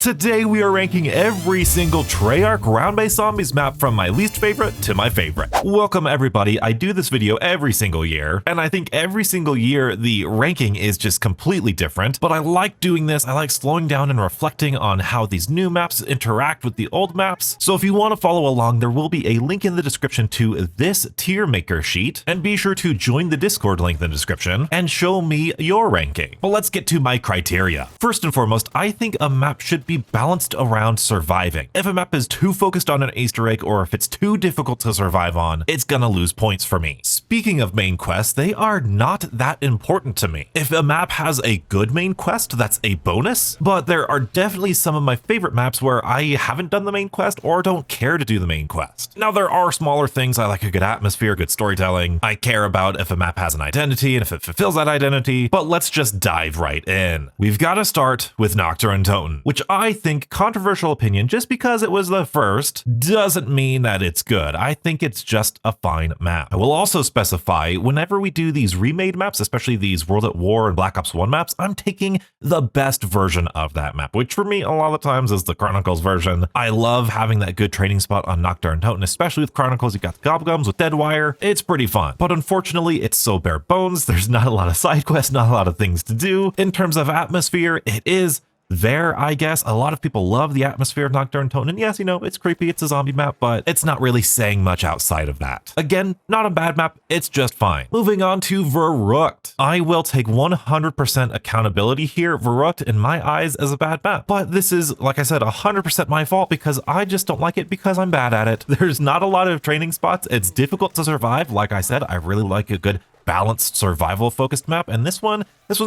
Today we are ranking every single Treyarch round-based zombies map from my least favorite to my favorite. Welcome everybody, I do this video every single year, and I think every single year the ranking is just completely different, but I like doing this. I like slowing down and reflecting on how these new maps interact with the old maps. So if you want to follow along, there will be a link in the description to this tier maker sheet, and be sure to join the Discord link in the description and show me your ranking. But let's get to my criteria. First and foremost, I think a map should be balanced around surviving. If a map is too focused on an Easter egg, or if it's too difficult to survive on, it's gonna lose points for me. Speaking of main quests, they are not that important to me. If a map has a good main quest, that's a bonus, but there are definitely some of my favorite maps where I haven't done the main quest or don't care to do the main quest. Now there are smaller things. I like a good atmosphere, good storytelling. I care about if a map has an identity and if it fulfills that identity, but let's just dive right in. We've got to start with Nacht Der Untoten, which I think, controversial opinion, just because it was the first doesn't mean that it's good. I think it's just a fine map. I will also specify, whenever we do these remade maps, especially these World at War and Black Ops 1 maps, I'm taking the best version of that map, which for me a lot of the times is the Chronicles version. I love having that good training spot on Nacht Der Untoten, especially with Chronicles. You got the Gobgums with Deadwire. It's pretty fun, but unfortunately it's so bare bones. There's not a lot of side quests, not a lot of things to do. In terms of atmosphere, it is there, I guess. A lot of people love the atmosphere of Nacht Der Untoten, and yes, you know, it's creepy, it's a zombie map, but it's not really saying much outside of that. Again, not a bad map, it's just fine. Moving on to Verrückt. I will take 100% accountability here. Verrückt, in my eyes, is a bad map, but this is, like I said, 100% my fault because I just don't like it because I'm bad at it. There's not a lot of training spots. It's difficult to survive. Like I said, I really like a good balanced survival focused map, and this one's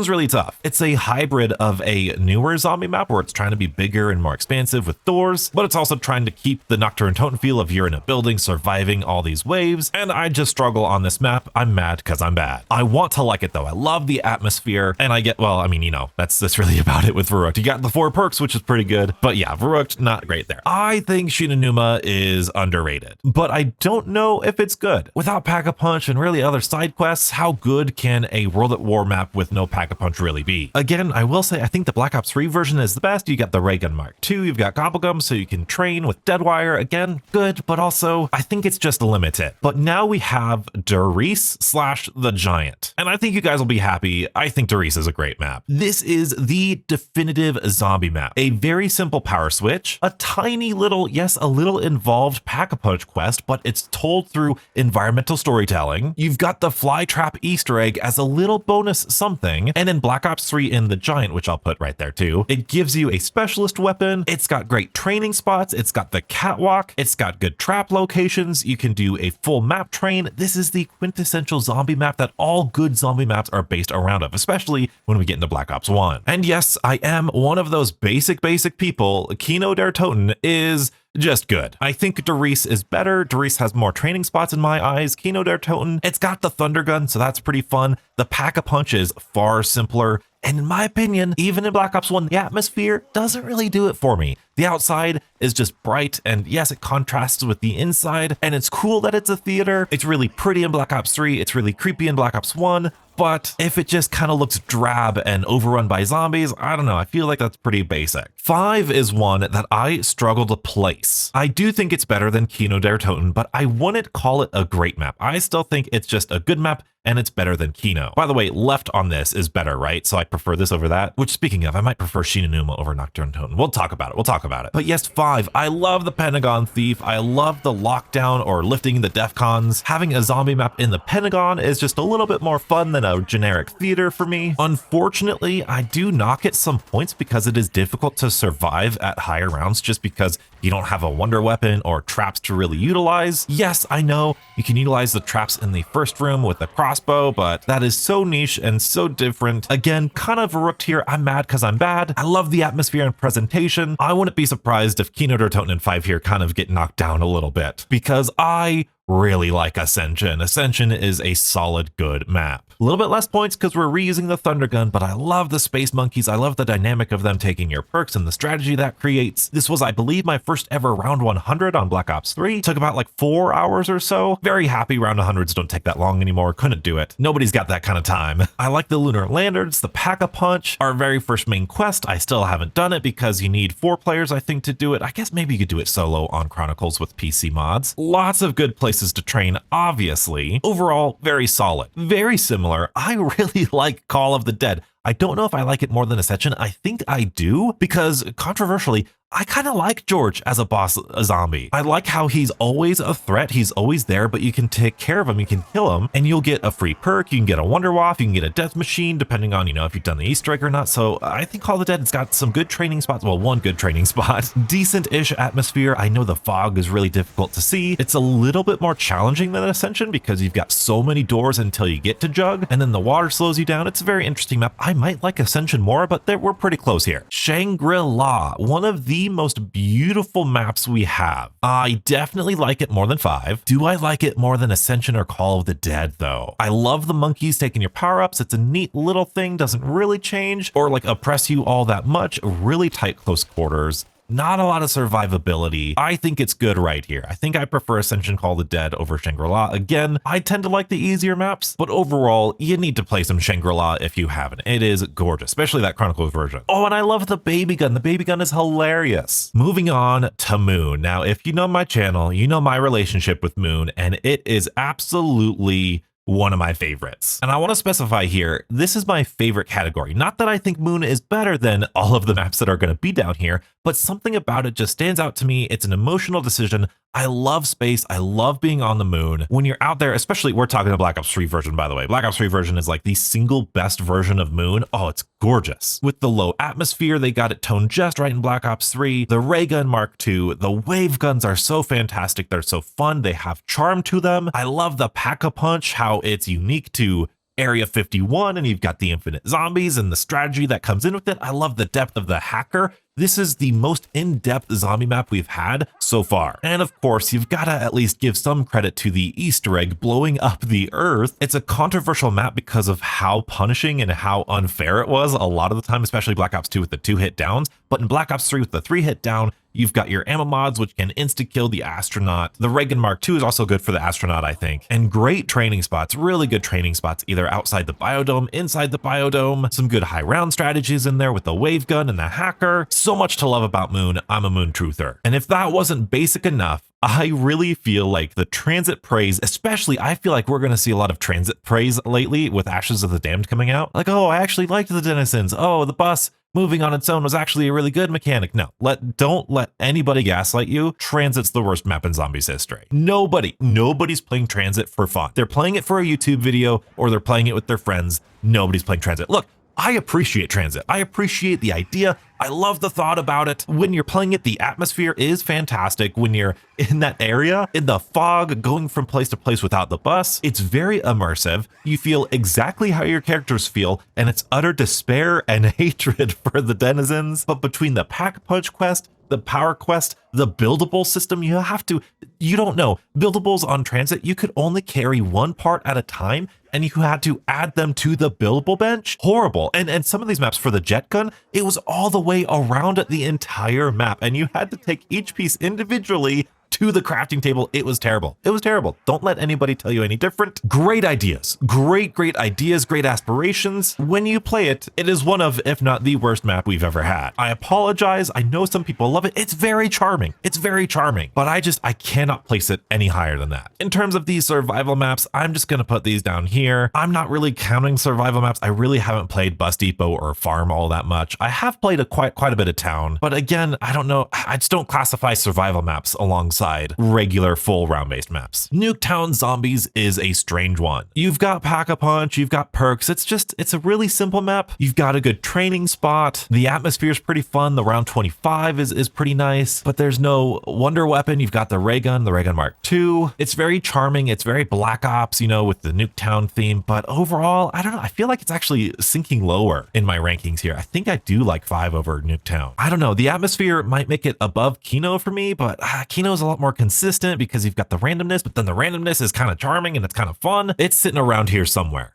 really tough. It's a hybrid of a newer zombie map where it's trying to be bigger and more expansive with doors, but it's also trying to keep the Nacht Der Untoten feel of you're in a building surviving all these waves, and I just struggle on this map. I'm mad because I'm bad. I want to like it though. I love the atmosphere, and I get, well, I mean, you know, that's really about it with Verrückt. You got the 4 perks, which is pretty good, but yeah, Verrückt, not great there. I think Shi No Numa is underrated, but I don't know if it's good. Without Pack-a-Punch and really other side quests, how good can a World at War map with no Pack-a-Punch really be? Again, I will say I think the Black Ops 3 version is the best. You got the Ray Gun Mark II, you've got Gobblegum, so you can train with Deadwire. Again, good, but also I think it's just limited. But now we have Riese The Giant, and I think you guys will be happy. I think Riese is a great map. This is the definitive zombie map. A very simple power switch, a tiny little, yes, a little involved Pack-a-Punch quest, but it's told through environmental storytelling. You've got the fly trap Easter egg as a little bonus something, and in Black Ops 3 in the Giant, which I'll put right there too, it gives you a specialist weapon. It's got great training spots. It's got the catwalk. It's got good trap locations. You can do a full map train. This is the quintessential zombie map that all good zombie maps are based around of, especially when we get into Black Ops 1. And yes, I am one of those basic people. Kino Der Toten is just good. I think Riese is better. Riese has more training spots in my eyes. Kino Der Toten, it's got the thunder gun, so that's pretty fun. The Pack-a-Punch is far simpler. And in my opinion, even in Black Ops 1, the atmosphere doesn't really do it for me. The outside is just bright, and yes, it contrasts with the inside, and it's cool that it's a theater. It's really pretty in Black Ops 3. It's really creepy in Black Ops 1. But if it just kind of looks drab and overrun by zombies, I don't know, I feel like that's pretty basic. 5 is one that I struggle to place. I do think it's better than Kino Der Toten, but I wouldn't call it a great map. I still think it's just a good map, and it's better than Kino. By the way, left on this is better, right? So I prefer this over that, which speaking of, I might prefer Shi No Numa over Nacht Der Untoten. We'll talk about it. But yes, 5, I love the Pentagon Thief. I love the lockdown or lifting the DEFCONs. Having a zombie map in the Pentagon is just a little bit more fun than a generic theater for me. Unfortunately, I do knock it some points because it is difficult to survive at higher rounds just because you don't have a wonder weapon or traps to really utilize. Yes, I know you can utilize the traps in the first room with the crossbow, but that is so niche and so different. Again, kind of Verrückt here. I'm mad because I'm bad. I love the atmosphere and presentation. I wouldn't be surprised if Kino Der Toten and 5 here kind of get knocked down a little bit because I really like Ascension. Ascension is a solid, good map. A little bit less points because we're reusing the Thunder Gun, but I love the Space Monkeys. I love the dynamic of them taking your perks and the strategy that creates. This was, I believe, my first ever round 100 on Black Ops 3. Took about like 4 hours or so. Very happy round 100s don't take that long anymore. Couldn't do it. Nobody's got that kind of time. I like the Lunar Lanterns, the Pack-a-Punch, our very first main quest. I still haven't done it because you need 4 players, I think, to do it. I guess maybe you could do it solo on Chronicles with PC mods. Lots of good places to train, obviously. Overall, very solid. Very similar. I really like Call of the Dead. I don't know if I like it more than Ascension. I think I do because, controversially, I kind of like George as a boss zombie. I like how he's always a threat. He's always there, but you can take care of him. You can kill him and you'll get a free perk. You can get a Wonder Waff. You can get a death machine, depending on, if you've done the Easter egg or not. So I think Call of the Dead has got some good training spots. Well, one good training spot, decent-ish atmosphere. I know the fog is really difficult to see. It's a little bit more challenging than Ascension because you've got so many doors until you get to Jug, and then the water slows you down. It's a very interesting map. I might like Ascension more, but we're pretty close here. Shangri-La, one of the most beautiful maps we have. I definitely like it more than 5. Do I like it more than Ascension or Call of the Dead though? I love the monkeys taking your power-ups. It's a neat little thing, doesn't really change or like oppress you all that much. Really tight close quarters. Not a lot of survivability. I think it's good right here. I think I prefer Ascension Call of the Dead over Shangri-La. Again, I tend to like the easier maps, but overall, you need to play some Shangri-La if you haven't. It is gorgeous, especially that Chronicles version. Oh, and I love the baby gun. The baby gun is hilarious. Moving on to Moon. Now, if you know my channel, you know my relationship with Moon, and it is absolutely one of my favorites. And I want to specify here, this is my favorite category. Not that I think Moon is better than all of the maps that are going to be down here, but something about it just stands out to me. It's an emotional decision. I love space. I love being on the moon. When you're out there, especially, we're talking the Black Ops 3 version, by the way. Black Ops 3 version is like the single best version of Moon. Oh, it's gorgeous. With the low atmosphere, they got it toned just right in Black Ops 3. The ray gun Mark II, the wave guns are so fantastic. They're so fun. They have charm to them. I love the Pack-a-Punch, how it's unique to Area 51, and you've got the infinite zombies and the strategy that comes in with it. I love the depth of the hacker. This is the most in-depth zombie map we've had so far. And of course, you've got to at least give some credit to the Easter egg blowing up the Earth. It's a controversial map because of how punishing and how unfair it was a lot of the time, especially Black Ops 2 with the 2-hit downs. But in Black Ops 3 with the 3-hit down, you've got your ammo mods, which can insta-kill the astronaut. The Reagan Mark II is also good for the astronaut, I think. And great training spots, really good training spots, either outside the biodome, inside the biodome. Some good high round strategies in there with the wave gun and the hacker. So much to love about Moon. I'm a Moon truther. And if that wasn't basic enough, I really feel like the transit praise, especially, I feel like we're going to see a lot of transit praise lately with Ashes of the Damned coming out. Like, oh, I actually liked the Denizens. Oh, the bus moving on its own was actually a really good mechanic. No, don't let anybody gaslight you. Transit's the worst map in Zombies history. Nobody's playing Transit for fun. They're playing it for a YouTube video or they're playing it with their friends. Nobody's playing Transit. Look, I appreciate Transit. I appreciate the idea. I love the thought about it. When you're playing it, the atmosphere is fantastic. When you're in that area, in the fog, going from place to place without the bus, it's very immersive. You feel exactly how your characters feel, and it's utter despair and hatred for the denizens. But between the Pack-a-Punch quest, the power quest, the buildable system, you don't know. Buildables on Transit, you could only carry one part at a time, and you had to add them to the buildable bench. Horrible. And some of these maps for the jet gun, it was all the way around the entire map, and you had to take each piece individually to the crafting table. It was terrible. It was terrible. Don't let anybody tell you any different. Great ideas. Great ideas, great aspirations. When you play it, it is one of, if not the worst map we've ever had. I apologize. I know some people love it. It's very charming. It's very charming, but I cannot place it any higher than that. In terms of these survival maps, I'm just going to put these down here. I'm not really counting survival maps. I really haven't played Bus Depot or Farm all that much. I have played quite a bit of Town, but again, I don't know. I just don't classify survival maps alongside regular full round-based maps. Nuketown Zombies is a strange one. You've got Pack-a-Punch, you've got perks. It's a really simple map. You've got a good training spot. The atmosphere is pretty fun. The round 25 is pretty nice, but there's no wonder weapon. You've got the ray gun Mark II. It's very charming. It's very Black Ops, with the Nuketown theme, but overall, I don't know. I feel like it's actually sinking lower in my rankings here. I think I do like 5 over Nuketown. I don't know. The atmosphere might make it above Kino for me, but Kino's a lot more consistent because you've got the randomness, but then the randomness is kind of charming and it's kind of fun. It's sitting around here somewhere.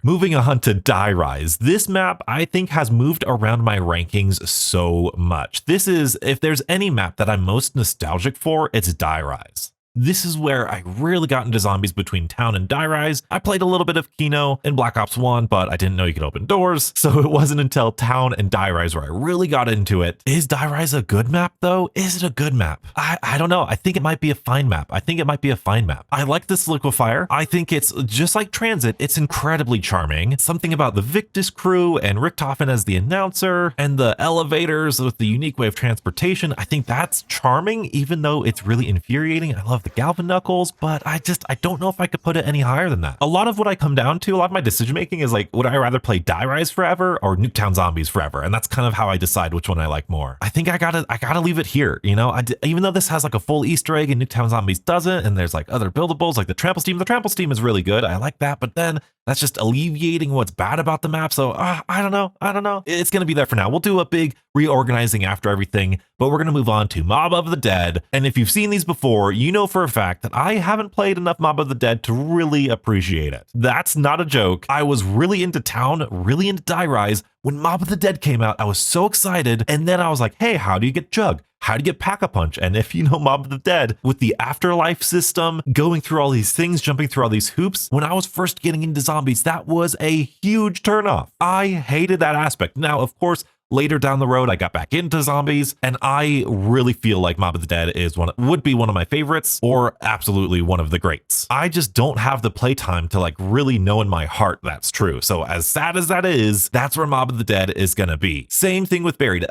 Moving on to Die Rise. This map, I think, has moved around my rankings so much. This is, if there's any map that I'm most nostalgic for, it's Die Rise. This is where I really got into zombies between Town and Die Rise. I played a little bit of Kino in Black Ops 1, but I didn't know you could open doors. So it wasn't until Town and Die Rise where I really got into it. Is Die Rise a good map though? Is it a good map? I don't know. I think it might be a fine map. I like this liquefier. I think it's just like Tranzit. It's incredibly charming. Something about the Victus crew and Richtofen as the announcer and the elevators with the unique way of transportation. I think that's charming, even though it's really infuriating. I love the Galvan Knuckles, but I don't know if I could put it any higher than that. A lot of what I come down to, a lot of my decision making is like, would I rather play Die Rise forever or Nuketown Zombies forever? And that's kind of how I decide which one I like more. I think I gotta leave it here. You know, even though this has like a full Easter egg and Nuketown Zombies doesn't, and there's like other buildables like the trample steam. The trample steam is really good. I like that, but then that's just alleviating what's bad about the map. So I don't know. It's going to be there for now. We'll do a big reorganizing after everything, but we're going to move on to Mob of the Dead. And if you've seen these before, you know for a fact that I haven't played enough Mob of the Dead to really appreciate it. That's not a joke. I was really into Town, really into Die Rise. When Mob of the Dead came out, I was so excited. And then I was like, hey, how do you get Jug? How to get Pack-a-Punch? And if you know Mob of the Dead, with the afterlife system, going through all these things, jumping through all these hoops, when I was first getting into zombies, that was a huge turnoff. I hated that aspect. Now, of course, later down the road, I got back into zombies, and I really feel like Mob of the Dead would be one of my favorites, or absolutely one of the greats. I just don't have the playtime to like really know in my heart that's true. So as sad as that is, that's where Mob of the Dead is gonna be. Same thing with Buried.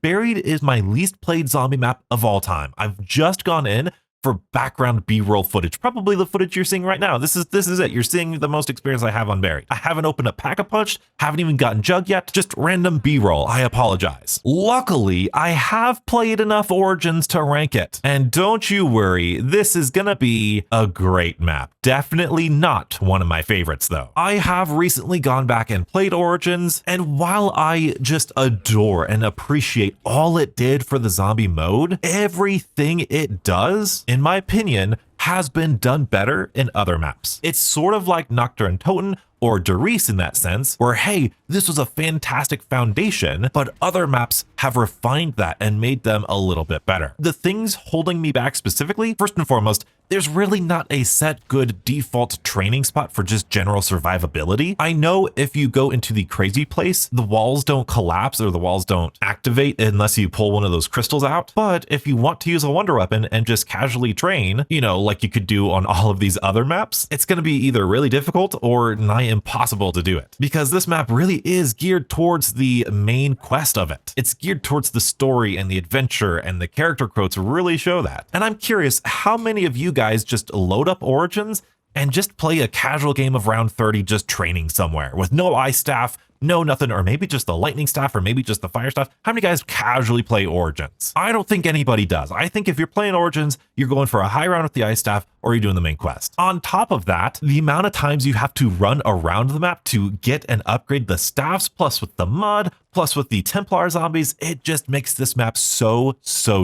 Buried is my least played zombie map of all time. I've just gone in for background B-roll footage, probably the footage you're seeing right now. This is it. You're seeing the most experience I have on Buried. I haven't opened up Pack-a-Punch, haven't even gotten Jug yet, just random B-roll. I apologize. Luckily, I have played enough Origins to rank it. And don't you worry, this is gonna be a great map. Definitely not one of my favorites though. I have recently gone back and played Origins, and while I just adore and appreciate all it did for the zombie mode, everything it does, in my opinion, has been done better in other maps. It's sort of like Nacht Der Untoten or Riese in that sense, where, hey, this was a fantastic foundation, but other maps have refined that and made them a little bit better. The things holding me back specifically, first and foremost, there's really not a set good default training spot for just general survivability. I know if you go into the crazy place, the walls don't collapse or the walls don't activate unless you pull one of those crystals out. But if you want to use a wonder weapon and just casually train, you know, like you could do on all of these other maps, it's going to be either really difficult or nigh impossible to do it, because this map really is geared towards the main quest of it. It's geared towards the story and the adventure, and the character quotes really show that. And I'm curious, how many of you guys just load up Origins and just play a casual game of round 30 just training somewhere with no ice staff, no nothing, or maybe just the lightning staff, or maybe just the fire staff? How many guys casually play Origins? I don't think anybody does. I think if you're playing Origins, you're going for a high round with the ice staff, or you're doing the main quest. On top of that, the amount of times you have to run around the map to get and upgrade the staffs, plus with the mud, plus with the Templar zombies, it just makes this map so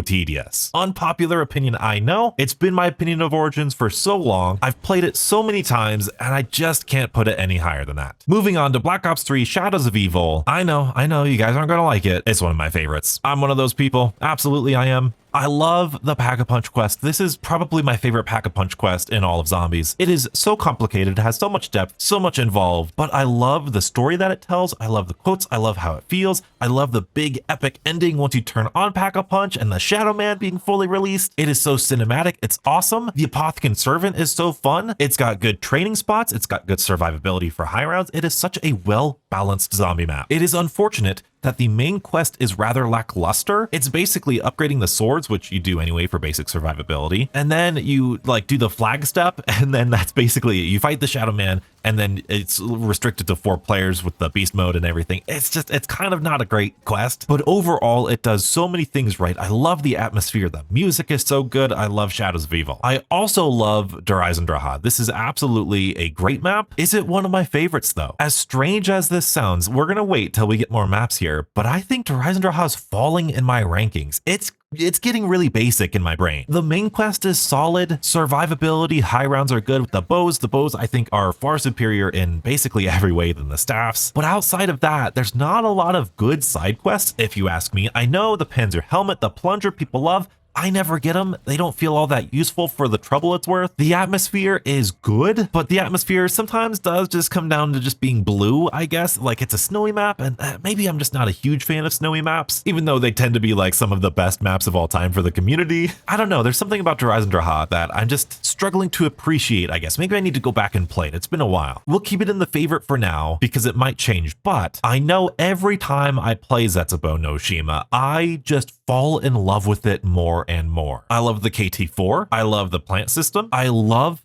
tedious. Unpopular opinion, I know. It's been my opinion of Origins for so long. I've played it so many times, and I just can't put it any higher than that. Moving on to Black Ops 3 Shadows of Evil. I know, you guys aren't gonna like it. It's one of my favorites. I'm one of those people. Absolutely I am. I love the Pack-a-Punch quest. This is probably my favorite Pack-a-Punch quest in all of zombies. It is so complicated, it has so much depth, so much involved, but I love the story that it tells. I love the quotes. I love how it feels. I love the big epic ending once you turn on Pack-a-Punch and the Shadow Man being fully released. It is so cinematic. It's awesome. The Apothecary Servant is so fun. It's got good training spots. It's got good survivability for high rounds. It is such a well-balanced zombie map. It is unfortunate that the main quest is rather lackluster. It's basically upgrading the swords, which you do anyway for basic survivability. And then you like do the flag step, and then that's basically it. You fight the Shadow Man, and then it's restricted to 4 players with the beast mode and everything. It's kind of not a great quest, but overall it does so many things right. I love the atmosphere. The music is so good. I love Shadows of Evil. I also love Der Eisendrache. This is absolutely a great map. Is it one of my favorites though? As strange as this this sounds, we're gonna wait till we get more maps here, but I think Eisendrache is falling in my rankings. It's getting really basic in my brain. The main quest is solid, survivability, high rounds are good with the bows. The bows I think are far superior in basically every way than the staffs. But outside of that, there's not a lot of good side quests if you ask me. I know the Panzer Helmet, the Plunger people love. I never get them. They don't feel all that useful for the trouble it's worth. The atmosphere is good, but the atmosphere sometimes does just come down to just being blue, I guess. Like it's a snowy map, and maybe I'm just not a huge fan of snowy maps, even though they tend to be like some of the best maps of all time for the community. I don't know. There's something about Eisendrache that I'm just struggling to appreciate, I guess. Maybe I need to go back and play it. It's been a while. We'll keep it in the favorite for now because it might change, but I know every time I play Zetsubou No Shima, I just fall in love with it more and more. I love the KT4. I love the plant system. I love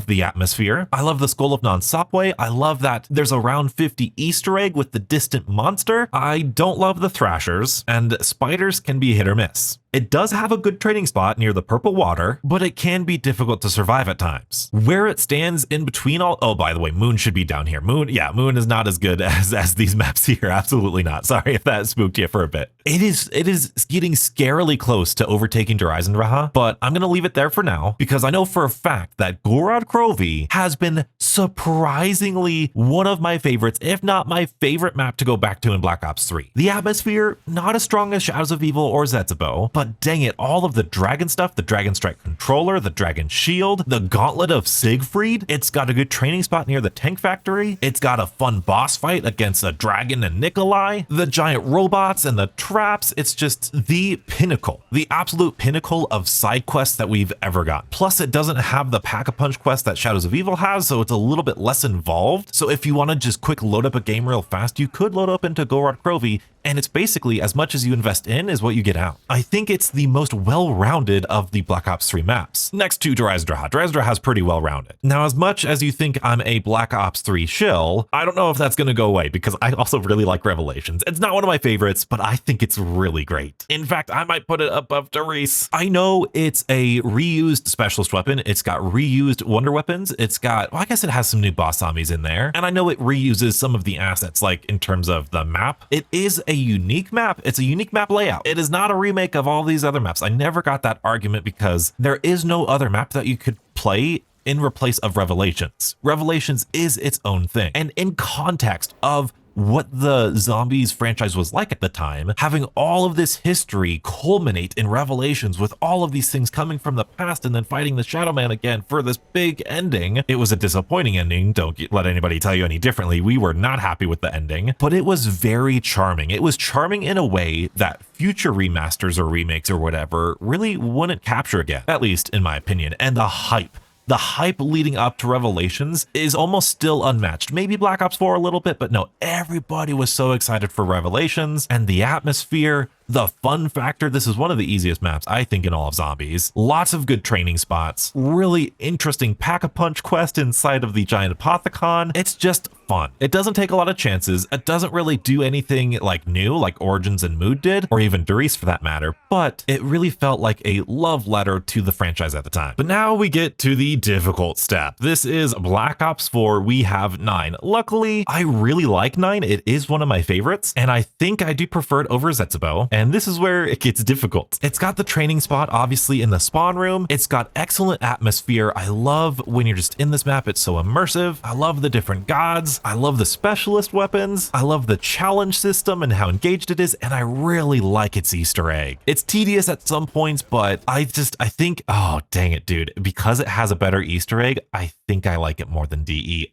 the atmosphere. I love the Skull of Non-Sopway. I love that there's a round 50 Easter egg with the distant monster. I don't love the thrashers, and spiders can be hit or miss. It does have a good trading spot near the purple water, but it can be difficult to survive at times. Where it stands in between all, oh, by the way, Moon should be down here. Moon is not as good as these maps here. Absolutely not. Sorry if that spooked you for a bit. It is getting scarily close to overtaking Eisendrache, but I'm gonna leave it there for now because I know for a fact that Gorod Krovi has been surprisingly one of my favorites, if not my favorite map to go back to in Black Ops 3. The atmosphere, not as strong as Shadows of Evil or Zetsubou, but dang it, all of the dragon stuff, the Dragon Strike controller, the Dragon Shield, the Gauntlet of Siegfried, it's got a good training spot near the tank factory, it's got a fun boss fight against a dragon and Nikolai, the giant robots and the traps, it's just the pinnacle, the absolute pinnacle of side quests that we've ever got. Plus it doesn't have the pack-a-punch quest that Shadows of Evil has, so it's a little bit less involved. So if you want to just quick load up a game real fast, you could load up into Gorod Krovi, and it's basically as much as you invest in is what you get out. I think it's the most well-rounded of the Black Ops 3 maps. Next to Eisendrache. Eisendrache is pretty well-rounded. Now, as much as you think I'm a Black Ops 3 shill, I don't know if that's going to go away because I also really like Revelations. It's not one of my favorites, but I think it's really great. In fact, I might put it above Reese. I know it's a reused specialist weapon. It's got reused wonder weapons. It's got, well, I guess it has some new boss zombies in there. And I know it reuses some of the assets, like in terms of the map. It is a unique map. It's a unique map layout. It is not a remake of all these other maps. I never got that argument because there is no other map that you could play in replace of Revelations. Revelations is its own thing. And in context of what the Zombies franchise was like at the time, having all of this history culminate in Revelations with all of these things coming from the past and then fighting the Shadow Man again for this big ending. It was a disappointing ending. Don't let anybody tell you any differently. We were not happy with the ending, but it was very charming. It was charming in a way that future remasters or remakes or whatever really wouldn't capture again, at least in my opinion. And the hype leading up to Revelations is almost still unmatched. Maybe Black Ops 4 a little bit, but no, everybody was so excited for Revelations, and the atmosphere, the fun factor. This is one of the easiest maps, I think, in all of Zombies. Lots of good training spots, really interesting pack-a-punch quest inside of the giant apothecon. It's just fun. It doesn't take a lot of chances. It doesn't really do anything like new, like Origins and Mood did, or even Doris for that matter, but it really felt like a love letter to the franchise at the time. But now we get to the difficult step. This is Black Ops 4. We have 9. Luckily, I really like 9. It is one of my favorites, and I think I do prefer it over Zetsubou. And this is where it gets difficult. It's got the training spot, obviously, in the spawn room. It's got excellent atmosphere. I love when you're just in this map. It's so immersive. I love the different gods. I love the specialist weapons. I love the challenge system and how engaged it is. And I really like its Easter egg. It's tedious at some points, but I think, oh, dang it, dude. Because it has a better Easter egg, I think I like it more than DE.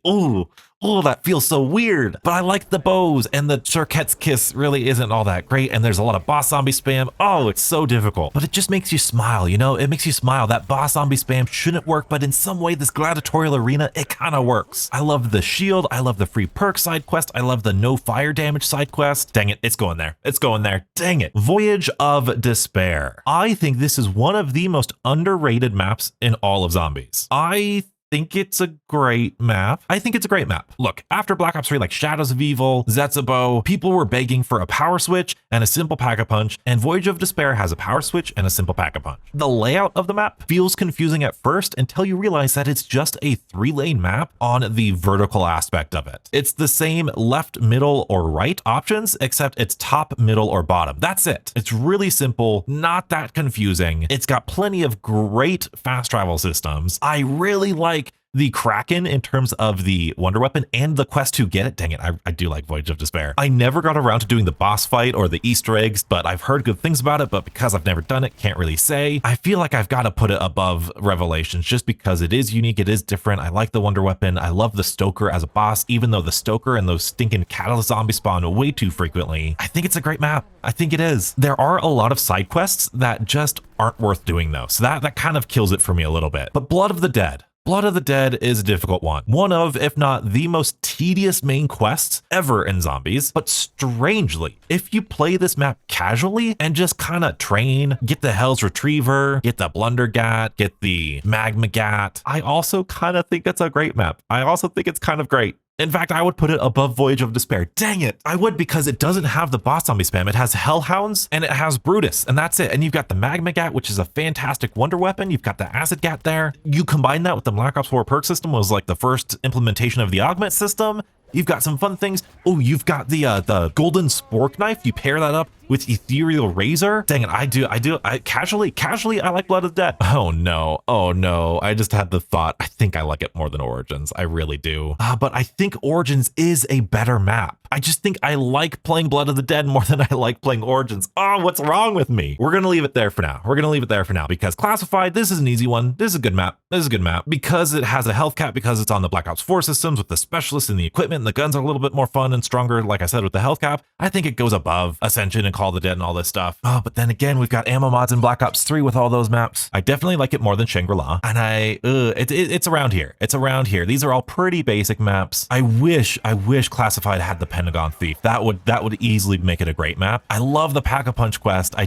Oh, that feels so weird. But I like the bows, and the Cirquet's Kiss really isn't all that great, and there's a lot of boss zombie spam. Oh, it's so difficult. But it just makes you smile, you know? It makes you smile. That boss zombie spam shouldn't work, but in some way, this gladiatorial arena, it kind of works. I love the shield. I love the free perk side quest. I love the no fire damage side quest. Dang it, it's going there. It's going there. Dang it. Voyage of Despair. I think this is one of the most underrated maps in all of Zombies. I think it's a great map. I think it's a great map. Look, after Black Ops 3, like Shadows of Evil, Zetsubou, people were begging for a power switch and a simple pack-a-punch, and Voyage of Despair has a power switch and a simple pack-a-punch. The layout of the map feels confusing at first until you realize that it's just a 3-lane map on the vertical aspect of it. It's the same left, middle, or right options, except it's top, middle, or bottom. That's it. It's really simple, not that confusing. It's got plenty of great fast travel systems. I really like the Kraken in terms of the wonder weapon and the quest to get it. Dang it, I do like Voyage of Despair. I never got around to doing the boss fight or the Easter eggs, but I've heard good things about it, but because I've never done it, can't really say. I feel like I've got to put it above Revelations just because it is unique, it is different. I like the wonder weapon. I love the Stoker as a boss, even though the Stoker and those stinking catalyst zombies spawn way too frequently. I think it's a great map. I think it is. There are a lot of side quests that just aren't worth doing though, so that kind of kills it for me a little bit. But Blood of the Dead. Blood of the Dead is a difficult one. One of, if not the most tedious main quests ever in Zombies. But strangely, if you play this map casually and just kind of train, get the Hell's Retriever, get the Blundergat, get the Magmagat, I also kind of think it's a great map. I also think it's kind of great. In fact, I would put it above Voyage of Despair. Dang it. I would, because it doesn't have the boss zombie spam. It has Hellhounds and it has Brutus, and that's it. And you've got the Magmagat, which is a fantastic wonder weapon. You've got the Acid Gat there. You combine that with the Black Ops 4 perk system, was like the first implementation of the augment system. You've got some fun things. Oh, you've got the golden spork knife. You pair that up with Ethereal Razor. Dang it, I casually, I like Blood of the Dead. Oh no, I just had the thought, I think I like it more than Origins, I really do. But I think Origins is a better map. I just think I like playing Blood of the Dead more than I like playing Origins. Oh, what's wrong with me? We're gonna leave it there for now. Because Classified, this is an easy one. This is a good map. Because it has a health cap, because it's on the Black Ops 4 systems with the specialists and the equipment, and the guns are a little bit more fun and stronger, like I said, with the health cap, I think it goes above Ascension and Call of the Dead and all this stuff. Oh, but then again, we've got ammo mods in Black Ops 3 with all those maps. I definitely like it more than Shangri-La, and it's around here. It's around here. These are all pretty basic maps. I wish Classified had the Pentagon Thief. That would easily make it a great map. I love the Pack-a-Punch quest. I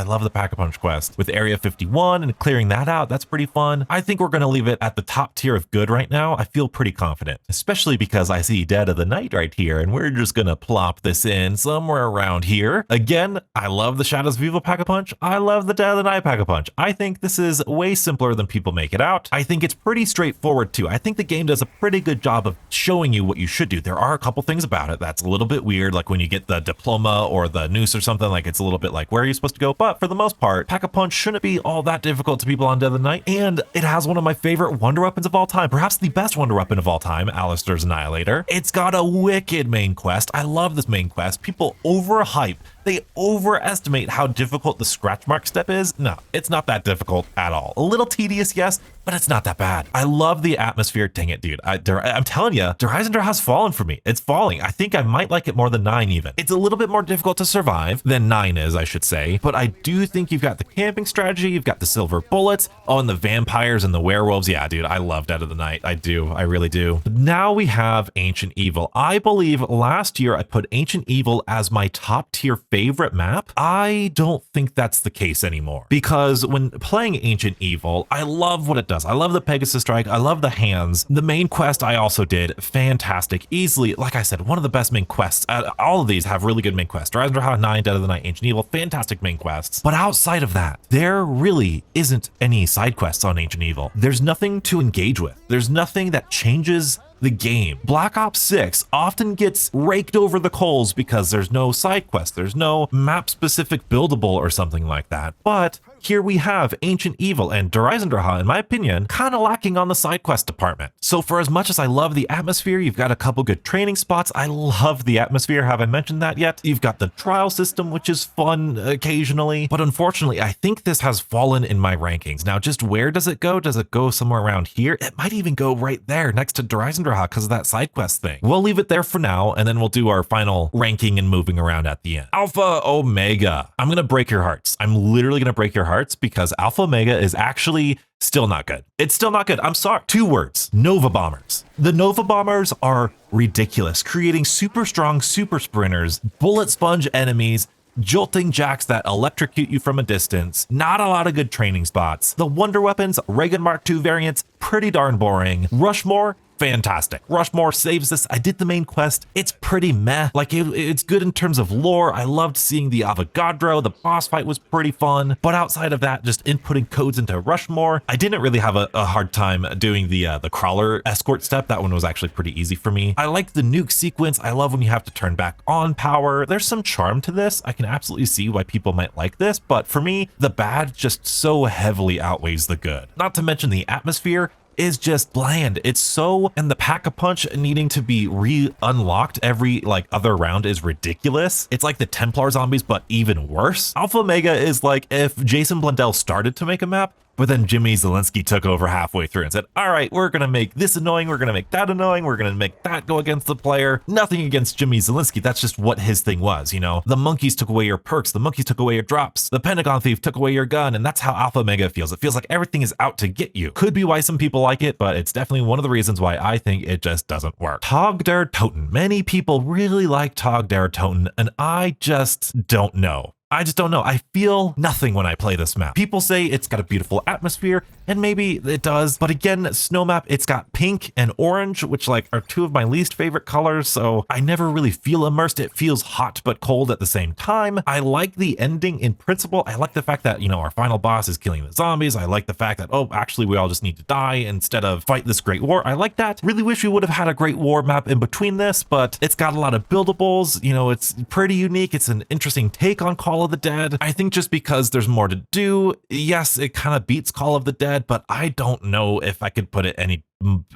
love the Pack-a-Punch quest with Area 51 and clearing that out. That's pretty fun. I think we're gonna leave it at the top tier of good right now. I feel pretty confident, especially because I see Dead of the Night right here, and we're just gonna plop this in somewhere around here. Again, I love the Shadows of Evil Pack-a-Punch. I love the Dead of the Night Pack-a-Punch. I think this is way simpler than people make it out. I think it's pretty straightforward too. I think the game does a pretty good job of showing you what you should do. There are a couple things about it that's a little bit weird, like when you get the diploma or the noose or something, like it's a little bit like, where are you supposed to go? But for the most part, Pack-a-Punch shouldn't be all that difficult to people on Dead of the Night, and it has one of my favorite wonder weapons of all time, perhaps the best wonder weapon of all time, Alistair's Annihilator. It's got a wicked main quest. I love this main quest. People overhype. They overestimate how difficult the scratch mark step is. No, it's not that difficult at all. A little tedious, yes, but it's not that bad. I love the atmosphere. Dang it, dude. I'm telling you, Der Eisendrache has fallen for me. It's falling. I think I might like it more than 9 even. It's a little bit more difficult to survive than 9 is, I should say, but I do think you've got the camping strategy, you've got the silver bullets, oh, and the vampires and the werewolves. Yeah, dude, I love Dead of the Night. I do. I really do. But now we have Ancient Evil. I believe last year I put Ancient Evil as my top tier favorite map. I don't think that's the case anymore, because when playing Ancient Evil, I love what it does. I love the Pegasus Strike. I love the hands. The main quest I also did fantastic. Easily, like I said, one of the best main quests. All of these have really good main quests. Der Eisendrache, 9, Dead of the Night, Ancient Evil, fantastic main quests. But outside of that, there really isn't any side quests on Ancient Evil. There's nothing to engage with. There's nothing that changes the game. Black Ops 6 often gets raked over the coals because there's no side quest, there's no map specific buildable or something like that. But here we have Ancient Evil and Der Eisendrache, in my opinion, kind of lacking on the side quest department. So for as much as I love the atmosphere, you've got a couple good training spots. I love the atmosphere. Have I mentioned that yet? You've got the trial system, which is fun occasionally, but unfortunately, I think this has fallen in my rankings. Now, just where does it go? Does it go somewhere around here? It might even go right there next to Der Eisendrache because of that side quest thing. We'll leave it there for now, and then we'll do our final ranking and moving around at the end. Alpha Omega. I'm gonna break your hearts. I'm literally gonna break your hearts because Alpha Omega is actually still not good. It's still not good. I'm sorry. 2 words. Nova Bombers. The Nova Bombers are ridiculous, creating super strong super sprinters, bullet sponge enemies, jolting jacks that electrocute you from a distance, not a lot of good training spots. The wonder weapons, Reagan Mark II variants, pretty darn boring. Rushmore, fantastic. Rushmore saves this. I did the main quest. It's pretty meh. Like it's good in terms of lore. I loved seeing the Avogadro. The boss fight was pretty fun. But outside of that, just inputting codes into Rushmore, I didn't really have a hard time doing the crawler escort step. That one was actually pretty easy for me. I like the nuke sequence. I love when you have to turn back on power. There's some charm to this. I can absolutely see why people might like this. But for me, the bad just so heavily outweighs the good. Not to mention the atmosphere is just bland. It's so, and the pack-a-punch needing to be re-unlocked every like other round is ridiculous. It's like the Templar zombies, but even worse. Alpha Omega is like if Jason Blundell started to make a map, but then Jimmy Zielinski took over halfway through and said, all right, we're going to make this annoying. We're going to make that annoying. We're going to make that go against the player. Nothing against Jimmy Zielinski. That's just what his thing was. You know, the monkeys took away your perks. The monkeys took away your drops. The Pentagon thief took away your gun. And that's how Alpha Omega feels. It feels like everything is out to get you. Could be why some people like it, but it's definitely one of the reasons why I think it just doesn't work. Nacht Der Toten. Many people really like Nacht Der Toten, and I just don't know. I just don't know. I feel nothing when I play this map. People say it's got a beautiful atmosphere, and maybe it does, but again, snow map, it's got pink and orange, which like are two of my least favorite colors, so I never really feel immersed. It feels hot but cold at the same time. I like the ending in principle. I like the fact that, you know, our final boss is killing the zombies. I like the fact that, oh, actually we all just need to die instead of fight this great war. I like that. Really wish we would have had a great war map in between this, but it's got a lot of buildables. You know, it's pretty unique. It's an interesting take on Call of the Dead. I think just because there's more to do, yes, it kind of beats Call of the Dead, but I don't know if I could put it any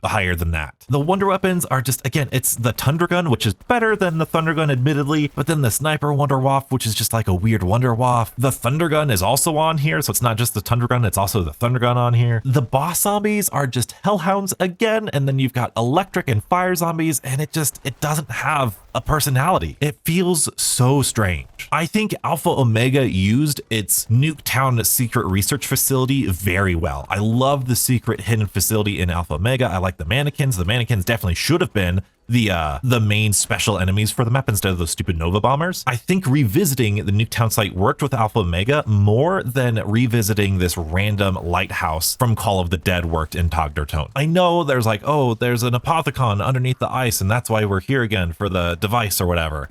higher than that. The wonder weapons are just, again, it's the Thunder Gun, which is better than the Thunder Gun admittedly, but then the Sniper Wonder Waff, which is just like a weird Wonder Waff. The Thunder Gun is also on here, so it's not just the Thunder Gun, it's also the Thunder Gun on here. The boss zombies are just Hellhounds again, and then you've got electric and fire zombies, and it doesn't have a personality. It feels so strange. I think Alpha Omega used its Nuketown secret research facility very well. I love the secret hidden facility in Alpha Omega. I like the mannequins. The mannequins definitely should have been the main special enemies for the map instead of those stupid Nova bombers. I think revisiting the Nuketown site worked with Alpha Omega more than revisiting this random lighthouse from Call of the Dead worked in Nacht Der Toten. I know there's like, oh, there's an Apothecon underneath the ice and that's why we're here again for the device or whatever.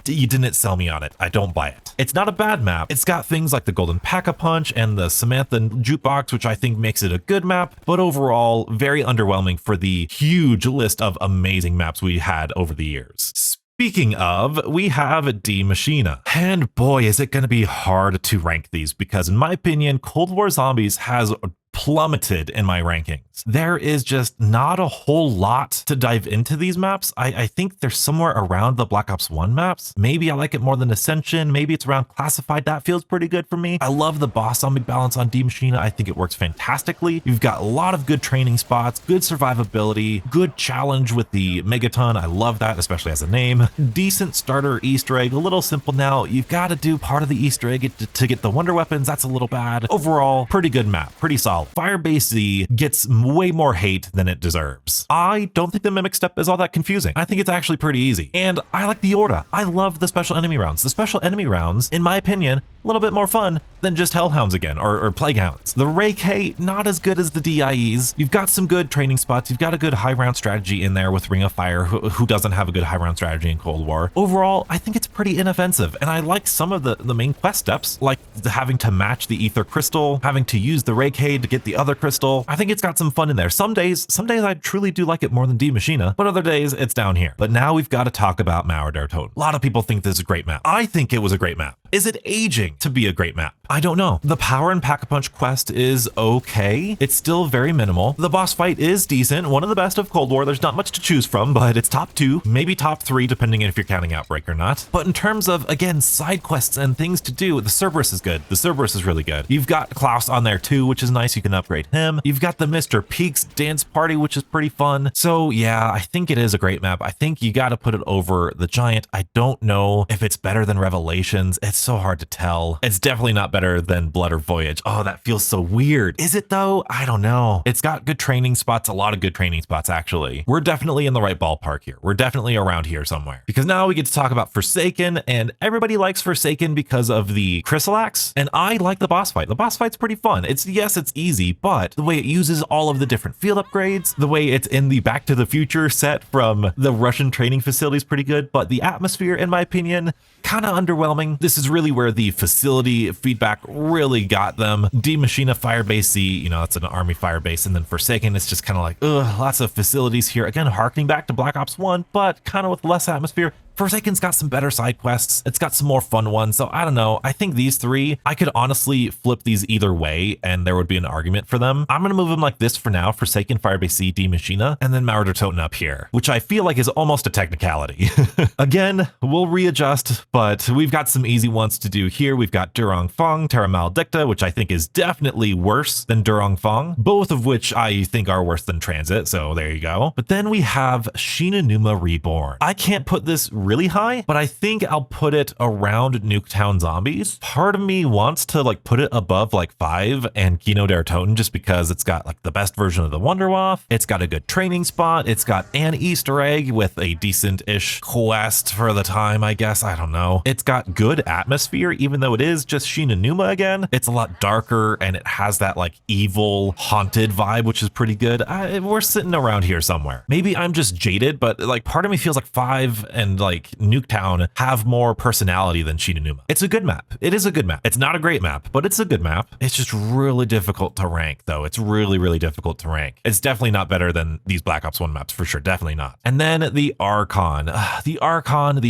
You didn't sell me on it. I don't buy it. It's not a bad map. It's got things like the Golden Pack-a-Punch and the Samantha Jukebox, which I think makes it a good map, but overall very underwhelming for the huge list of amazing maps we had over the years. Speaking of, we have Die Maschine. And boy, is it going to be hard to rank these because in my opinion, Cold War Zombies has plummeted in my rankings. There is just not a whole lot to dive into these maps. I think they're somewhere around the Black Ops 1 maps. Maybe I like it more than Ascension. Maybe it's around Classified. That feels pretty good for me. I love the boss zombie balance on Die Maschine. I think it works fantastically. You've got a lot of good training spots, good survivability, good challenge with the Megaton. I love that, especially as a name. Decent starter Easter egg, a little simple now. You've got to do part of the Easter egg to get the wonder weapons. That's a little bad. Overall, pretty good map, pretty solid. Firebase Z gets way more hate than it deserves. I don't think the Mimic Step is all that confusing. I think it's actually pretty easy. And I like the Orda. I love the special enemy rounds. The special enemy rounds, in my opinion, a little bit more fun than just Hellhounds again, or Plague Hounds. The Ray K, not as good as the DIEs. You've got some good training spots. You've got a good high round strategy in there with Ring of Fire. Who doesn't have a good high round strategy in Cold War? Overall, I think it's pretty inoffensive. And I like some of the main quest steps, like having to match the Ether Crystal, having to use the Ray K to get the other crystal. I think it's got some fun in there. Some days I truly do like it more than Die Maschine, but other days it's down here. But now we've got to talk about Nacht Der Toten. A lot of people think this is a great map. I think it was a great map. Is it aging to be a great map? I don't know. The Power and Pack-a-Punch quest is okay. It's still very minimal. The boss fight is decent. One of the best of Cold War. There's not much to choose from, but it's top 2, maybe top 3, depending on if you're counting Outbreak or not. But in terms of, again, side quests and things to do, the Cerberus is good. The Cerberus is really good. You've got Klaus on there too, which is nice. You can upgrade him. You've got the Mr. Peaks dance party, which is pretty fun. So yeah, I think it is a great map. I think you got to put it over the Giant. I don't know if it's better than Revelations. It's so hard to tell. It's definitely not better than Blood or Voyage. Oh, that feels so weird. Is it though? I don't know. It's got good training spots, a lot of good training spots actually. We're definitely in the right ballpark here. We're definitely around here somewhere. Because now we get to talk about Forsaken, and everybody likes Forsaken because of the Chrysalax, and I like the boss fight. The boss fight's pretty fun. Yes, it's easy, but the way it uses all of the different field upgrades, the way it's in the Back to the Future set from the Russian training facility is pretty good, but the atmosphere, in my opinion, kind of underwhelming. This is really where the facility feedback really got them. Die Maschine Firebase Z, you know, it's an army firebase, and then Forsaken, it's just kind of like, ugh, lots of facilities here. Again, harkening back to Black Ops 1, but kind of with less atmosphere. Forsaken's got some better side quests. It's got some more fun ones. So I don't know. I think these three, I could honestly flip these either way and there would be an argument for them. I'm going to move them like this for now. Forsaken, Firebase Z, Die Maschine, and then Nacht Der Toten up here, which I feel like is almost a technicality. Again, we'll readjust, but we've got some easy ones to do here. We've got Anfang, Terra Maledicta, which I think is definitely worse than Anfang, both of which I think are worse than Tranzit. So there you go. But then we have Shi No Numa Reborn. I can't put this really high, but I think I'll put it around Nuketown Zombies. Part of me wants to like put it above like 5 and Kino Der Toten just because it's got like the best version of the Wonderwaff. It's got a good training spot. It's got an Easter egg with a decent-ish quest for the time, I guess. I don't know. It's got good atmosphere, even though it is just Shi No Numa again. It's a lot darker and it has that like evil haunted vibe, which is pretty good. We're sitting around here somewhere. Maybe I'm just jaded, but like part of me feels like 5 and like Nuketown have more personality than Shi No Numa. It's a good map. It is a good map. It's not a great map, but it's a good map. It's just really difficult to rank though. It's really, really difficult to rank. It's definitely not better than these Black Ops 1 maps for sure. Definitely not. And then the Archon. The Archon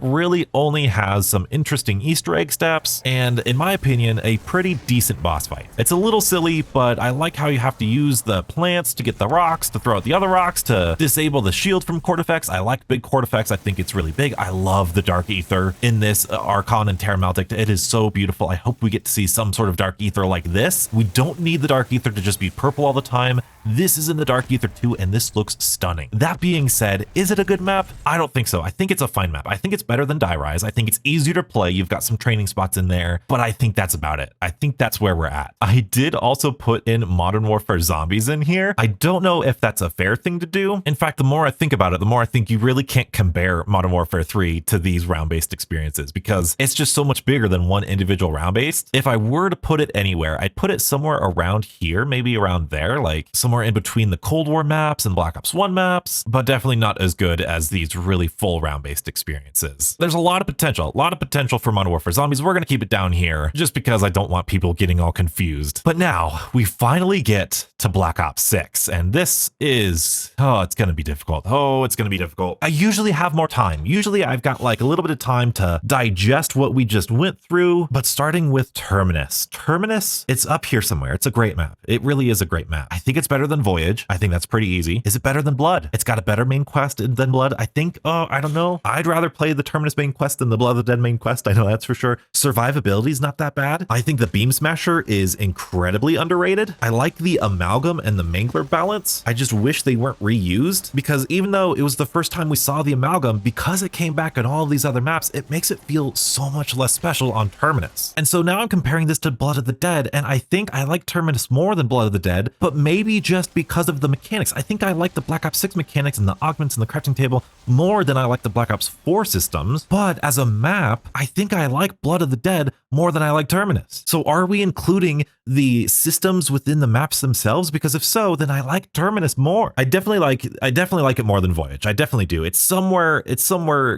really only has some interesting Easter egg steps and, in my opinion, a pretty decent boss fight. It's a little silly, but I like how you have to use the plants to get the rocks, to throw out the other rocks, to disable the shield from Court Effects. I like big Court Effects. I think it's really big. I love the Dark Ether in this Archon and Terra Maledicta. It is so beautiful. I hope we get to see some sort of Dark Ether like this. We don't need the Dark Ether to just be purple all the time. This is in the Dark Ether too, and this looks stunning. That being said, is it a good map? I don't think so. I think it's a fine map. I think it's better than Die Rise. I think it's easier to play. You've got some training spots in there, but I think that's about it. I think that's where we're at. I did also put in Modern Warfare Zombies in here. I don't know if that's a fair thing to do. In fact, the more I think about it, the more I think you really can't compare Modern Warfare 3 to these round-based experiences because it's just so much bigger than one individual round-based. If I were to put it anywhere, I'd put it somewhere around here, maybe around there, like somewhere in between the Cold War maps and Black Ops 1 maps, but definitely not as good as these really full round-based experiences. There's a lot of potential for Modern Warfare Zombies. We're going to keep it down here just because I don't want people getting all confused. But now we finally get to Black Ops 6, and this is, it's going to be difficult. It's going to be difficult. I usually have more time. Usually I've got like a little bit of time to digest what we just went through, but starting with Terminus. Terminus, it's up here somewhere. It's a great map. It really is a great map. I think it's better than Voyage. I think that's pretty easy. Is it better than Blood? It's got a better main quest than Blood. I think, I don't know. I'd rather play the Terminus main quest than the Blood of the Dead main quest. I know that's for sure. Survivability is not that bad. I think the Beam Smasher is incredibly underrated. I like the Amalgam and the Mangler balance. I just wish they weren't reused because even though it was the first time we saw the Amalgam, because it came back on all of these other maps, it makes it feel so much less special on Terminus. And so now I'm comparing this to Blood of the Dead, and I think I like Terminus more than Blood of the Dead, but maybe just because of the mechanics. I think I like the Black Ops 6 mechanics and the augments and the crafting table more than I like the Black Ops 4 systems, but as a map, I think I like Blood of the Dead more than I like Terminus. So are we including the systems within the maps themselves? Because if so, then I like Terminus more. I definitely like it more than Voyage. I definitely do. It's somewhere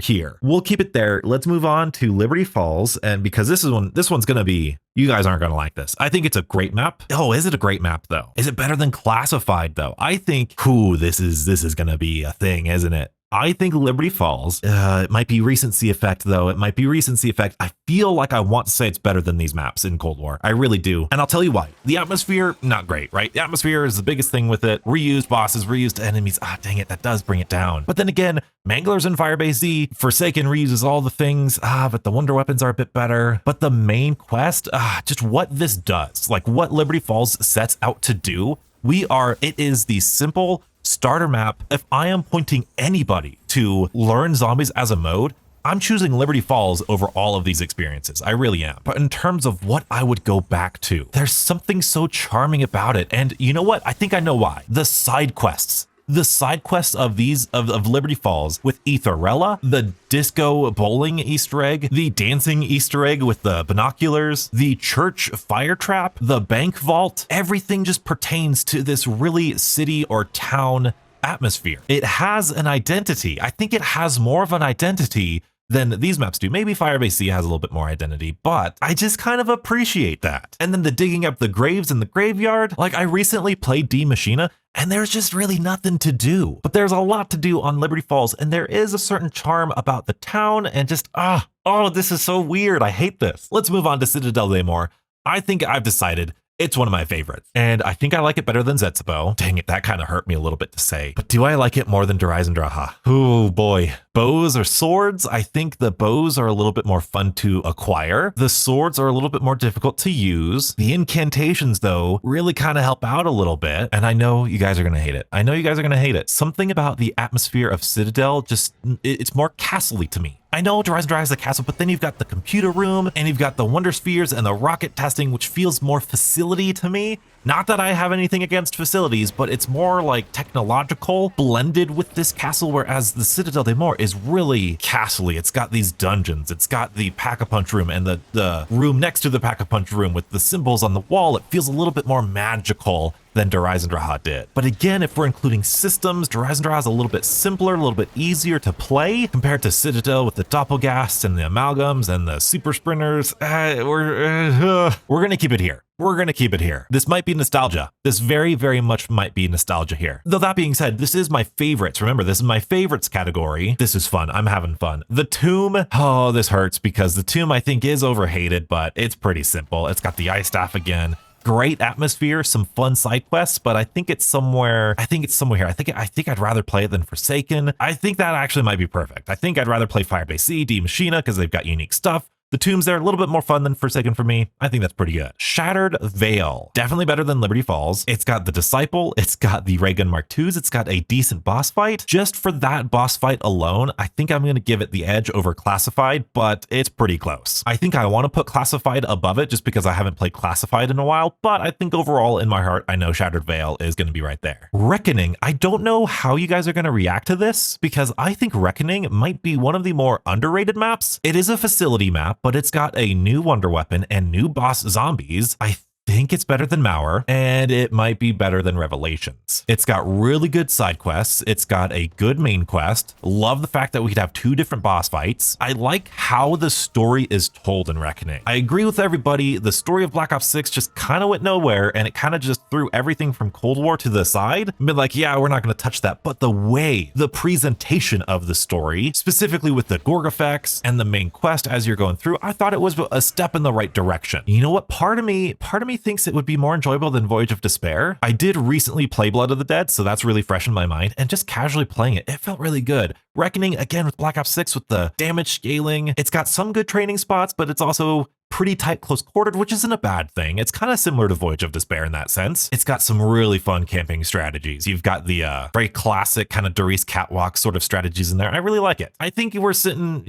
here. We'll keep it there. Let's move on to Liberty Falls, and because this one's gonna be, you guys aren't gonna like this. I think it's a great map. Is it a great map though? Is it better than Classified though? I think, this is gonna be a thing, isn't it? I think Liberty Falls, it might be recency effect though. It might be recency effect. I feel like I want to say it's better than these maps in Cold War. I really do. And I'll tell you why. The atmosphere, not great, right? The atmosphere is the biggest thing with it. Reused bosses, reused enemies. Dang it, that does bring it down. But then again, Manglers and Firebase Z, Forsaken reuses all the things, but the wonder weapons are a bit better. But the main quest, just what this does, like what Liberty Falls sets out to do, it is the simple starter map. If I am pointing anybody to learn zombies as a mode, I'm choosing Liberty Falls over all of these experiences. I really am. But in terms of what I would go back to, there's something so charming about it. And you know what? I think I know why. The side quests. The side quests of these of Liberty Falls with Etherella, the disco bowling Easter egg, the dancing Easter egg with the binoculars, the church fire trap, the bank vault, everything just pertains to this really city or town atmosphere. It has an identity. I think it has more of an identity than these maps do. Maybe Firebase Z has a little bit more identity, but I just kind of appreciate that. And then the digging up the graves in the graveyard, like I recently played Maschine, and there's just really nothing to do. But there's a lot to do on Liberty Falls, and there is a certain charm about the town and just, oh, this is so weird. I hate this. Let's move on to Citadelle Des Morts. I think I've decided it's one of my favorites, and I think I like it better than Zetsubou. Dang it, that kind of hurt me a little bit to say. But do I like it more than Der Eisendrache? Oh boy. Bows or swords? I think the bows are a little bit more fun to acquire. The swords are a little bit more difficult to use. The incantations, though, really kind of help out a little bit. And I know you guys are going to hate it. I know you guys are going to hate it. Something about the atmosphere of Citadel, just, it's more castle-y to me. I know Der Eisendrache is a castle, but then you've got the computer room and you've got the wonder spheres and the rocket testing, which feels more facility to me. Not that I have anything against facilities, but it's more like technological blended with this castle, whereas the Citadelle Des Morts is really castle-y. It's got these dungeons. It's got the Pack-a-Punch room and the room next to the Pack-a-Punch room with the symbols on the wall. It feels a little bit more magical than Der Eisendrache did. But again, if we're including systems, Der Eisendrache is a little bit simpler, a little bit easier to play compared to Citadel with the Doppelgasts and the Amalgams and the Super Sprinters. We're gonna keep it here. We're gonna keep it here. This might be nostalgia. This very, very much might be nostalgia here. Though that being said, this is my favorites. Remember, this is my favorites category. This is fun. I'm having fun. The Tomb. Oh, this hurts because the Tomb I think is overhated, but it's pretty simple. It's got the ice staff again. Great atmosphere, some fun side quests, but I think it's somewhere here. I think I'd rather play it than Forsaken. I think that actually might be perfect. I think I'd rather play Firebase Z, Maschine, because they've got unique stuff. The Tombs there, a little bit more fun than Forsaken for me. I think that's pretty good. Shattered Veil, definitely better than Liberty Falls. It's got the Disciple, it's got the Ray Gun Mark IIs, it's got a decent boss fight. Just for that boss fight alone, I think I'm gonna give it the edge over Classified, but it's pretty close. I think I wanna put Classified above it just because I haven't played Classified in a while, but I think overall in my heart, I know Shattered Veil is gonna be right there. Reckoning, I don't know how you guys are gonna react to this because I think Reckoning might be one of the more underrated maps. It is a facility map, but it's got a new wonder weapon and new boss zombies. I think it's better than Mauer, and it might be better than Revelations. It's got really good side quests. It's got a good main quest. Love the fact that we could have 2 different boss fights. I like how the story is told in Reckoning. I agree with everybody. The story of Black Ops 6 just kind of went nowhere, and it kind of just threw everything from Cold War to the side. I mean, like, yeah, we're not going to touch that, but the way, the presentation of the story, specifically with the Gorg effects and the main quest as you're going through, I thought it was a step in the right direction. You know what? Part of me thinks it would be more enjoyable than Voyage of Despair. I did recently play Blood of the Dead, so that's really fresh in my mind, and just casually playing it, it felt really good. Reckoning, again, with Black Ops 6 with the damage scaling, it's got some good training spots, but it's also pretty tight, close quartered, which isn't a bad thing. It's kind of similar to Voyage of Despair in that sense. It's got some really fun camping strategies. You've got the very classic kind of Doris catwalk sort of strategies in there. I really like it. I think we're sitting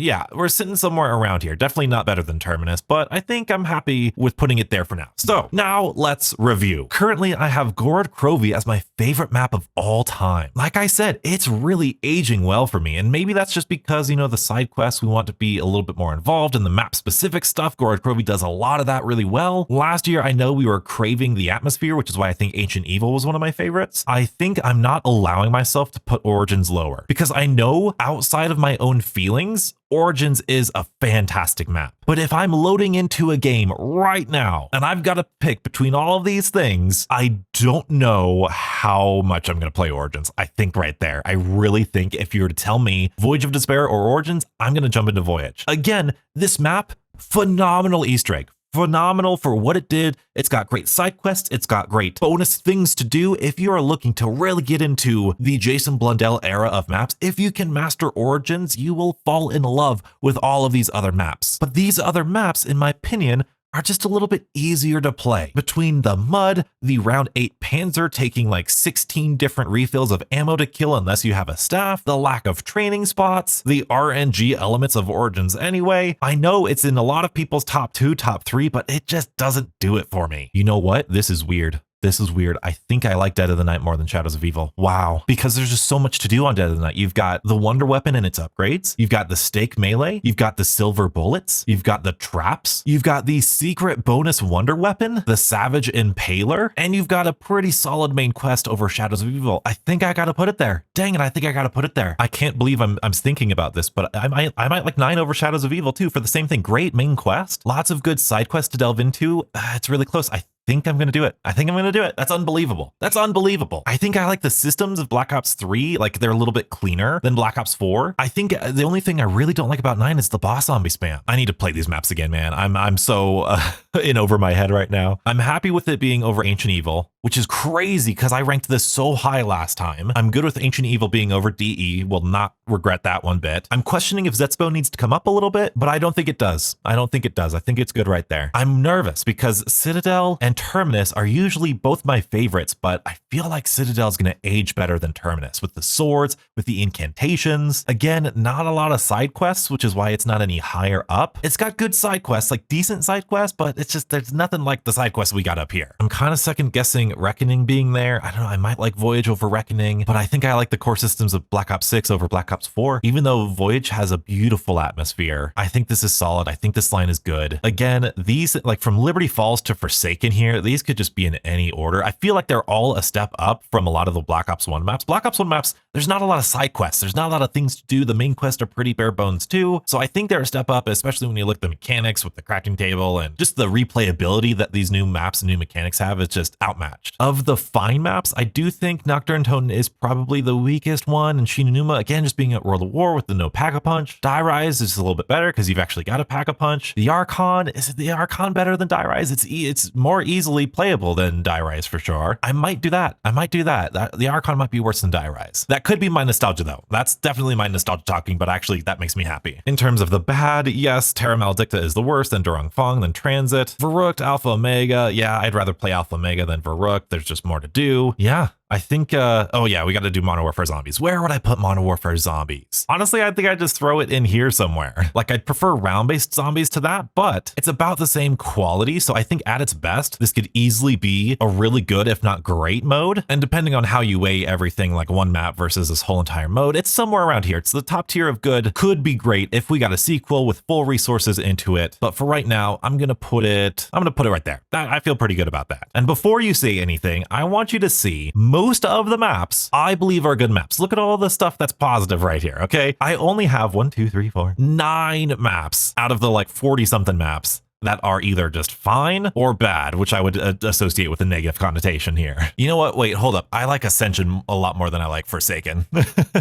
somewhere around here. Definitely not better than Terminus, but I think I'm happy with putting it there for now. So now let's review. Currently, I have Gorod Krovi as my favorite map of all time. Like I said, it's really aging well for me, and maybe that's just because, you know, the side quests, we want to be a little bit more involved in the map specific stuff. Gorod Krovi does a lot of that really well. Last year, I know we were craving the atmosphere, which is why I think Ancient Evil was one of my favorites. I think I'm not allowing myself to put Origins lower because I know outside of my own feelings, Origins is a fantastic map. But if I'm loading into a game right now and I've got to pick between all of these things, I don't know how much I'm going to play Origins. I think right there, I really think if you were to tell me Voyage of Despair or Origins, I'm going to jump into Voyage. Again, this map, phenomenal Easter egg. Phenomenal for what it did. It's got great side quests. It's got great bonus things to do. If you are looking to really get into the Jason Blundell era of maps, if you can master Origins, you will fall in love with all of these other maps. But these other maps, in my opinion, are just a little bit easier to play. Between the mud, the round 8 Panzer taking like 16 different refills of ammo to kill unless you have a staff, the lack of training spots, the RNG elements of Origins anyway. I know it's in a lot of people's top 2, top 3, but it just doesn't do it for me. You know what? This is weird. This is weird. I think I like Dead of the Night more than Shadows of Evil. Wow. Because there's just so much to do on Dead of the Night. You've got the Wonder Weapon and its upgrades. You've got the Stake Melee. You've got the Silver Bullets. You've got the Traps. You've got the secret bonus Wonder Weapon, the Savage Impaler. And you've got a pretty solid main quest over Shadows of Evil. I think I gotta put it there. Dang it, I think I gotta put it there. I can't believe I'm thinking about this, but I might like 9 over Shadows of Evil too for the same thing. Great main quest. Lots of good side quests to delve into. It's really close. I think I'm gonna do it. I think I'm gonna do it. That's unbelievable. That's unbelievable. I think I like the systems of Black Ops 3, like they're a little bit cleaner than Black Ops 4. I think the only thing I really don't like about 9 is the boss zombie spam. I need to play these maps again, man. I'm so in over my head right now. I'm happy with it being over Ancient Evil, which is crazy because I ranked this so high last time. I'm good with Ancient Evil being over DE. Will not regret that one bit. I'm questioning if Zetsubou needs to come up a little bit, but I don't think it does. I don't think it does. I think it's good right there. I'm nervous because Citadel and Terminus are usually both my favorites, but I feel like Citadel is going to age better than Terminus with the swords, with the incantations. Again, not a lot of side quests, which is why it's not any higher up. It's got good side quests, like decent side quests, but it's just, there's nothing like the side quests we got up here. I'm kind of second guessing Reckoning being there. I don't know, I might like Voyage over Reckoning, but I think I like the core systems of Black Ops 6 over Black Ops 4. Even though Voyage has a beautiful atmosphere, I think this is solid. I think this line is good. Again, these, like from Liberty Falls to Forsaken here, these could just be in any order. I feel like they're all a step up from a lot of the Black Ops 1 maps. Black Ops 1 maps, there's not a lot of side quests. There's not a lot of things to do. The main quests are pretty bare bones too. So I think they're a step up, especially when you look at the mechanics with the crafting table and just the replayability that these new maps and new mechanics have. It's just outmatched. Of the fine maps, I do think Nacht Der Untoten is probably the weakest one, and Shi No Numa, again, just being at World of War with the no pack-a-punch. Die Rise is a little bit better because you've actually got a pack-a-punch. The Archon, is the Archon better than Die Rise? It's more easily playable than Die Rise for sure. I might do that. The Archon might be worse than Die Rise. That could be my nostalgia though. That's definitely my nostalgia talking, but actually that makes me happy. In terms of the bad, yes, Terra Maledicta is the worst, then Anfang, then Tranzit. Verrückt, Alpha Omega. Yeah, I'd rather play Alpha Omega than Verrückt. There's just more to do. Yeah. I think, oh yeah, we got to do Modern Warfare Zombies. Where would I put Modern Warfare Zombies? Honestly, I think I'd just throw it in here somewhere. Like I'd prefer round-based zombies to that, but it's about the same quality. So I think at its best, this could easily be a really good, if not great mode. And depending on how you weigh everything, like one map versus this whole entire mode, it's somewhere around here. It's the top tier of good. Could be great if we got a sequel with full resources into it. But for right now, I'm going to put it right there. I feel pretty good about that. And before you say anything, I want you to see most of the maps I believe are good maps. Look at all the stuff that's positive right here, okay? I only have 9 maps out of the like 40 something maps that are either just fine or bad, which I would associate with a negative connotation here. You know what? Wait, hold up. I like Ascension a lot more than I like Forsaken.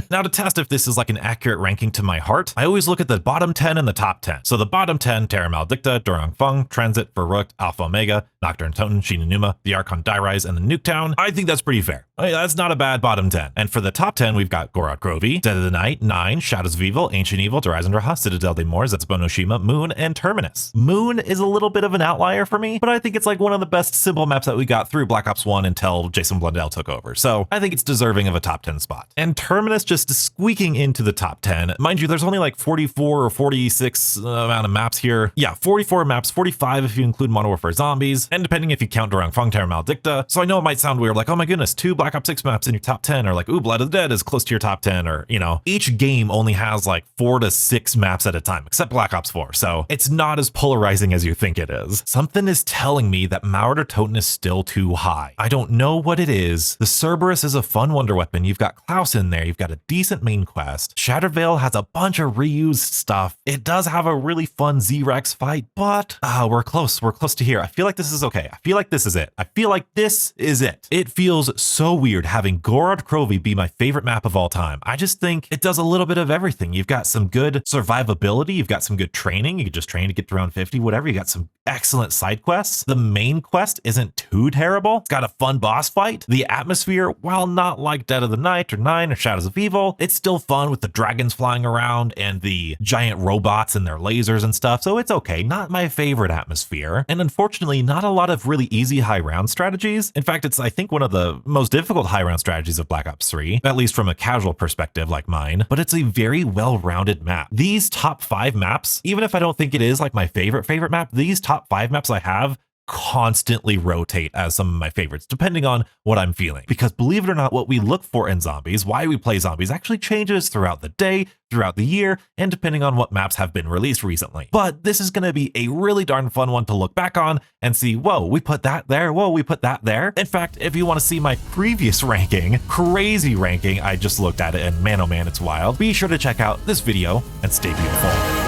Now to test if this is like an accurate ranking to my heart, I always look at the bottom 10 and the top 10. So the bottom 10, Terra Maledicta, Anfang, Tranzit, Verrückt, Alpha Omega, Nacht Der Untoten, Shi No Numa, the Archon Die Rise, and the Nuketown. I think that's pretty fair. I mean, that's not a bad bottom 10. And for the top 10, we've got Gorod Krovi, Dead of the Night, 9, Shadows of Evil, Ancient Evil, Eisendrache, Citadelle Des Morts, Zetsubou No Shima, Moon, and Terminus. Moon is a little bit of an outlier for me, but I think it's like one of the best simple maps that we got through Black Ops 1 until Jason Blundell took over. So I think it's deserving of a top 10 spot. And Terminus just squeaking into the top 10. Mind you, there's only like 44 or 46 amount of maps here. Yeah, 44 maps, 45 if you include Modern Warfare Zombies, and depending if you count Anfang, Terra Maledicta. So I know it might sound weird, like, oh my goodness, 2 Black Ops 6 maps in your top 10, or like, ooh, Blood of the Dead is close to your top 10, or, you know, each game only has like 4 to 6 maps at a time, except Black Ops 4. So it's not as polarizing as you think it is. Something is telling me that Nacht Der Toten is still too high. I don't know what it is. The Cerberus is a fun wonder weapon. You've got Klaus in there. You've got a decent main quest. Shattered Veil has a bunch of reused stuff. It does have a really fun Z-Rex fight, but we're close. We're close to here. I feel like this is okay. I feel like this is it. I feel like this is it. It feels so weird having Gorod Krovi be my favorite map of all time. I just think it does a little bit of everything. You've got some good survivability. You've got some good training. You can just train to get to round 50, whatever. You got some excellent side quests. The main quest isn't too terrible. It's got a fun boss fight. The atmosphere, while not like Dead of the Night or 9 or Shadows of Evil, it's still fun with the dragons flying around and the giant robots and their lasers and stuff, so it's okay. Not my favorite atmosphere, and unfortunately not a lot of really easy high round strategies. In fact, it's I think one of the most difficult high round strategies of Black Ops 3, at least from a casual perspective like mine, but it's a very well-rounded map. These top 5 maps, even if I don't think it is like my favorite map, these top 5 maps I have constantly rotate as some of my favorites, depending on what I'm feeling. Because believe it or not, what we look for in zombies, why we play zombies, actually changes throughout the day, throughout the year, and depending on what maps have been released recently. But this is going to be a really darn fun one to look back on and see, whoa, we put that there, whoa, we put that there. In fact, if you want to see my previous ranking, crazy ranking, I just looked at it and man, oh man, it's wild. Be sure to check out this video and stay beautiful.